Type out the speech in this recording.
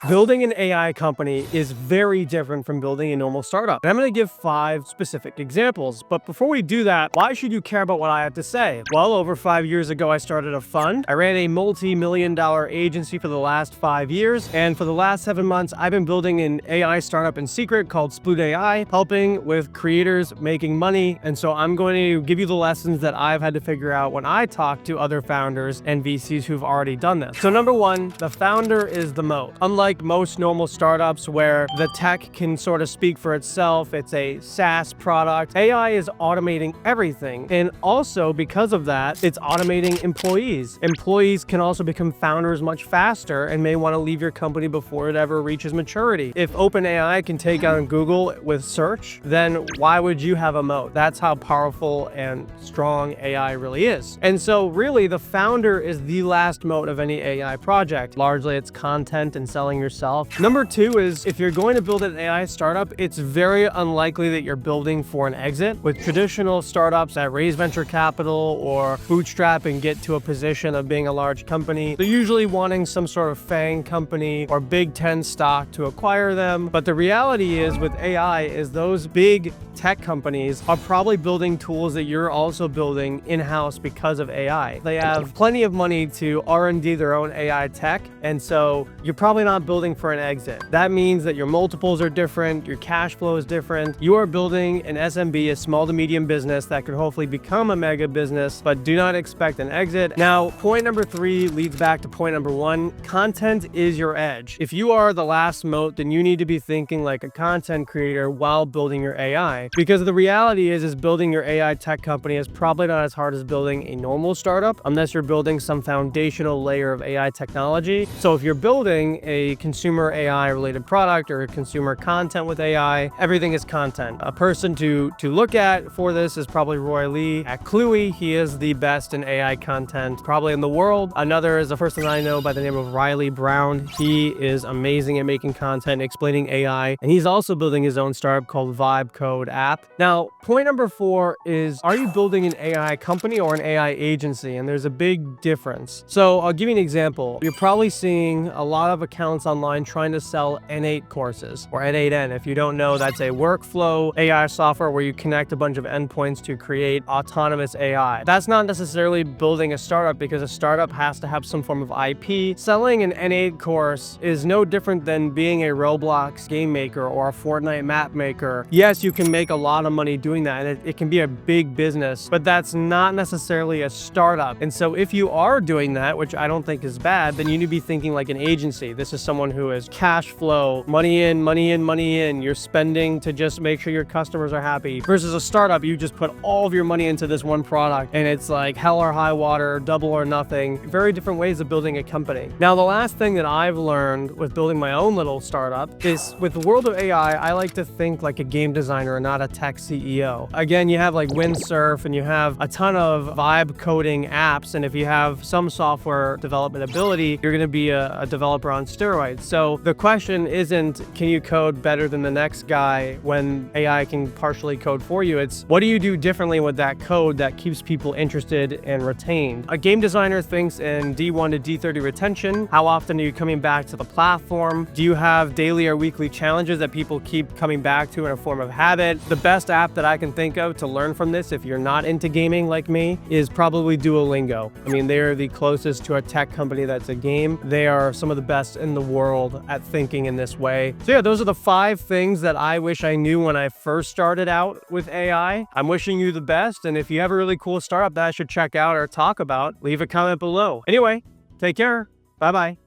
Building an AI company is very different from building a normal startup. And I'm going to give 5 specific examples. But before we do that, why should you care about what I have to say? Well, over 5 years ago, I started a fund. I ran a multi-million-dollar agency for the last 5 years. And for the last 7 months, I've been building an AI startup in secret called Sploot AI, helping with creators making money. And so I'm going to give you the lessons that I've had to figure out when I talk to other founders and VCs who've already done this. So number 1, the founder is the moat. Unlike most normal startups where the tech can sort of speak for itself, it's a SaaS product, AI is automating everything. And also because of that, it's automating employees. Employees can also become founders much faster and may want to leave your company before it ever reaches maturity. If OpenAI can take on Google with search, then why would you have a moat? That's how powerful and strong AI really is. And so really the founder is the last moat of any AI project. Largely it's content and selling yourself. Number 2 is if you're going to build an AI startup, it's very unlikely that you're building for an exit. With traditional startups that raise venture capital or bootstrap and get to a position of being a large company, they're usually wanting some sort of FANG company or Big 10 stock to acquire them. But the reality is with AI is those big tech companies are probably building tools that you're also building in-house because of AI. They have plenty of money to R&D their own AI tech, and so you're probably not building for an exit. That means that your multiples are different, your cash flow is different. You are building an SMB, a small to medium business that could hopefully become a mega business, but do not expect an exit. Now, point number 3 leads back to point number 1. Content is your edge. If you are the last moat, then you need to be thinking like a content creator while building your AI. Because the reality is building your AI tech company is probably not as hard as building a normal startup unless you're building some foundational layer of AI technology. So if you're building a consumer AI related product or consumer content with AI, everything is content. A person to look at for this is probably Roy Lee at Cluey. He is the best in AI content probably in the world. Another is a person I know by the name of Riley Brown. He is amazing at making content, explaining AI, and he's also building his own startup called Vibe Code app. Now, point number 4 is, are you building an AI company or an AI agency? And there's a big difference. So I'll give you an example. You're probably seeing a lot of accounts online trying to sell N8 courses or N8N. If you don't know, that's a workflow AI software where you connect a bunch of endpoints to create autonomous AI. That's not necessarily building a startup because a startup has to have some form of IP. Selling an N8 course is no different than being a Roblox game maker or a Fortnite map maker. Yes, you can make a lot of money doing that, and it can be a big business, but that's not necessarily a startup. And so if you are doing that, which I don't think is bad, then you need to be thinking like an agency. This is someone who is cash flow, money in, money in, money in. You're spending to just make sure your customers are happy. Versus a startup, you just put all of your money into this one product, and it's like hell or high water, double or nothing. Very different ways of building a company. Now, the last thing that I've learned with building my own little startup is with the world of AI, I like to think like a game designer and not a tech CEO. Again, you have like Windsurf and you have a ton of vibe coding apps. And if you have some software development ability, you're going to be a developer on steroids. So the question isn't, can you code better than the next guy when AI can partially code for you? It's what do you do differently with that code that keeps people interested and retained? A game designer thinks in D1 to D30 retention. How often are you coming back to the platform? Do you have daily or weekly challenges that people keep coming back to in a form of habit? The best app that I can think of to learn from this, if you're not into gaming like me, is probably Duolingo. I mean, they're the closest to a tech company that's a game. They are some of the best in the world at thinking in this way. So yeah, those are the 5 things that I wish I knew when I first started out with AI. I'm wishing you the best, and if you have a really cool startup that I should check out or talk about, leave a comment below. Anyway, take care. Bye-bye.